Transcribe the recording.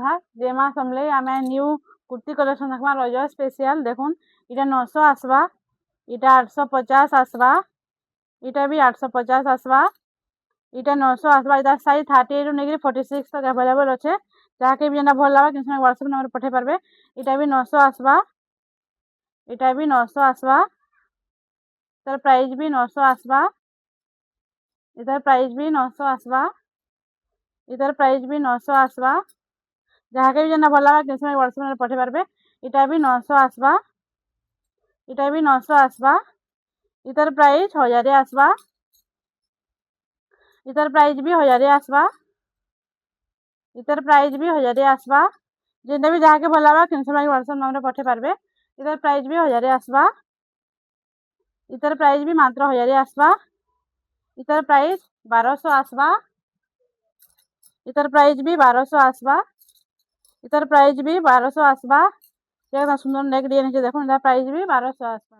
जगह जेमा समले आमे न्यू कुर्ती कलेक्शन देखमा रज स्पेशल देखुन इटा 900 आसबा इटा 850 आसबा इटा भी 850 आसबा इटा 900 आसबा इटा साइज 38 रु नेगरी 46 तक अवेलेबल अच्छे जाके भी जेना भल लागे किन व्हाट्सएप नंबर पठे पारबे इटा भी 900 आसबा इटा भी 900 आसबा इतार प्राइस भी 900 आसबा इतार प्राइस भी 900 आसबा इतार प्राइस भी 900 आसबा जहाँके भी जेना भल लागे किन व्हाट्सएप नंबर पठे पारबे इटा भी 900 आसबा इटा भी 900 आसबा इतार प्राइस 1000 आसबा इतार प्राइस भी 1000 आसबा इतार प्राइस भी 1000 आसबा जेना भी जहाँके भल लागे किन व्हाट्सएप नंबर पठे पारबे इतार प्राइस भी 1000 आसबा इतार प्राइस भी मात्र 1000 आसबा इतार प्राइस 1200 आसबा इतार प्राइस भी 1200 आसबा इतार प्राइस भी 1200 आसबा एक सुंदर नेक डिजाइन देखो इतार प्राइस भी 1200 आसबा।